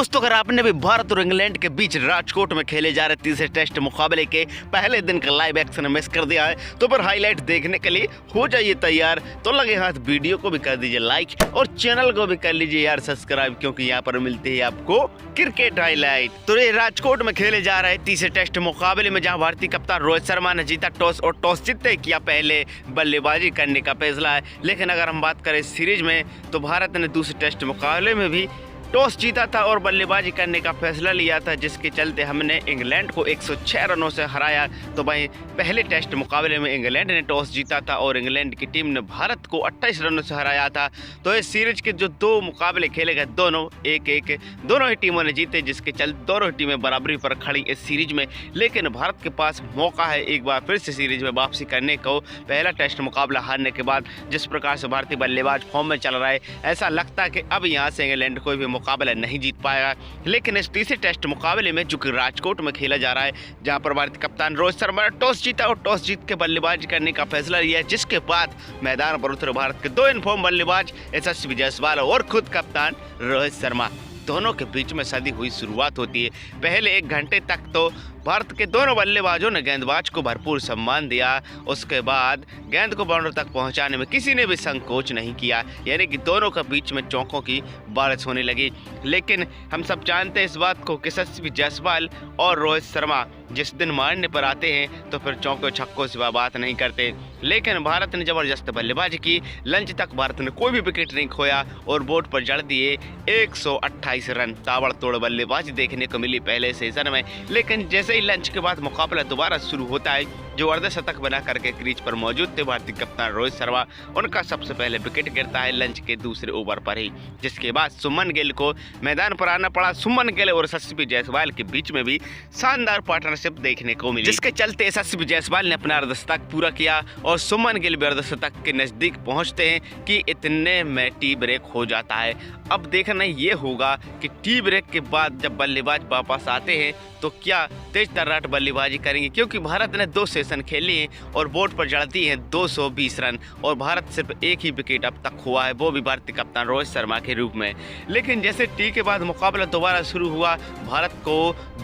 दोस्तों, अगर आपने भी भारत और इंग्लैंड के बीच राजकोट में खेले जा रहे तीसरे टेस्ट मुकाबले के पहले दिन का लाइव एक्शन मिस कर दिया है तो फिर हाईलाइट देखने के लिए हो जाइए तैयार। तो लगे हाथ वीडियो को भी कर दीजिए लाइक और चैनल को भी कर लीजिए यार सब्सक्राइब, क्योंकि यहाँ पर मिलती है आपको क्रिकेट हाईलाइट। तो ये राजकोट में खेले जा रहे तीसरे टेस्ट मुकाबले में जहाँ भारतीय कप्तान रोहित शर्मा ने जीता टॉस और टॉस जीतते किया पहले बल्लेबाजी करने का फैसला है। लेकिन अगर हम बात करें सीरीज में तो भारत ने दूसरे टेस्ट मुकाबले में भी टॉस जीता था और बल्लेबाजी करने का फैसला लिया था, जिसके चलते हमने इंग्लैंड को 106 रनों से हराया। तो भाई पहले टेस्ट मुकाबले में इंग्लैंड ने टॉस जीता था और इंग्लैंड की टीम ने भारत को 28 रनों से हराया था। तो इस सीरीज के जो दो मुकाबले खेले गए दोनों एक दोनों ही टीमों ने जीते, जिसके चलते दोनों ही टीमें बराबरी पर खड़ी इस सीरीज में। लेकिन भारत के पास मौका है एक बार फिर से सीरीज में वापसी करने को। पहला टेस्ट मुकाबला हारने के बाद जिस प्रकार से भारतीय बल्लेबाज फॉर्म में चल रहा है, ऐसा लगता है कि अब यहाँ से इंग्लैंड कोई भी मुकाबला नहीं जीत पाएगा। लेकिन इस तीसरे टेस्ट मुकाबले में जो कि राजकोट में खेला जा रहा है, जहां पर भारतीय कप्तान रोहित शर्मा ने टॉस जीता और टॉस जीत के बल्लेबाजी करने का फैसला लिया, जिसके बाद मैदान पर उतरे भारत के दो इनफॉर्म बल्लेबाज यशस्वी जायसवाल और खुद कप्तान रोहित शर्मा। दोनों के बीच में सदी हुई शुरुआत होती है। पहले 1 घंटे तक तो भारत के दोनों बल्लेबाजों ने गेंदबाज को भरपूर सम्मान दिया। उसके बाद गेंद को बाउंड्री तक पहुंचाने में किसी ने भी संकोच नहीं किया, यानी कि दोनों के बीच में चौकों की बारिश होने लगी। लेकिन हम सब जानते हैं इस बात को कि यशस्वी जायसवाल और रोहित शर्मा जिस दिन मारने पर आते हैं तो फिर चौकों छक्कों से बात नहीं करते। लेकिन भारत ने जबरदस्त बल्लेबाजी की। लंच तक भारत ने कोई भी विकेट नहीं खोया और बोर्ड पर जड़ दिए 128 रन। ताबड़तोड़ बल्लेबाजी देखने को मिली पहले सेशन में। लेकिन जैसे ही लंच के बाद मुकाबला दोबारा शुरू होता है, जो अर्धशतक बना करके क्रीज पर मौजूद थे भारतीय कप्तान रोहित शर्मा, उनका सबसे पहले विकेट गिरता है लंच के दूसरे ओवर पर ही, जिसके बाद सुमन गिल को मैदान पर आना पड़ा। सुमन गिल और यशस्वी जायसवाल के बीच में भी शानदार पार्टनरशिप देखने को मिली, जिसके चलते यशस्वी जायसवाल ने अपना अर्धशतक पूरा किया और सुमन गिल भी अर्धशतक के नजदीक पहुंचते हैं कि इतने में टी ब्रेक हो जाता है। अब देखना ये होगा कि टी ब्रेक के बाद जब बल्लेबाज वापस आते हैं तो क्या तेज तर्राट बल्लेबाजी करेंगे, क्योंकि भारत ने 2 सेशन खेले हैं और बोर्ड पर जड़ती हैं 220 रन और भारत सिर्फ एक ही विकेट अब तक हुआ है, वो भी भारतीय कप्तान रोहित शर्मा के रूप में। लेकिन जैसे टी के बाद मुकाबला दोबारा शुरू हुआ, भारत को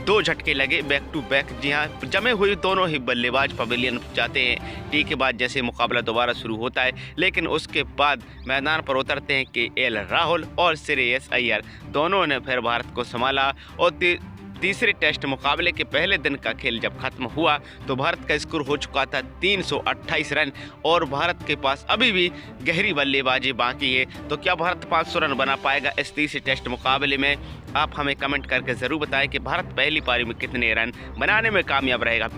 2 झटके लगे बैक टू बैक। जी हाँ, जमे हुए दोनों ही बल्लेबाज पवेलियन जाते हैं टी के बाद जैसे मुकाबला दोबारा शुरू होता है। लेकिन उसके बाद मैदान पर उतरते हैं केएल राहुल और श्रेयस अय्यर। दोनों ने फिर भारत को संभाला और तीसरे टेस्ट मुकाबले के पहले दिन का खेल जब खत्म हुआ तो भारत का स्कोर हो चुका था 328 रन और भारत के पास अभी भी गहरी बल्लेबाजी बाकी है। तो क्या भारत 500 रन बना पाएगा इस तीसरे टेस्ट मुकाबले में? आप हमें कमेंट करके ज़रूर बताएं कि भारत पहली पारी में कितने रन बनाने में कामयाब रहेगा।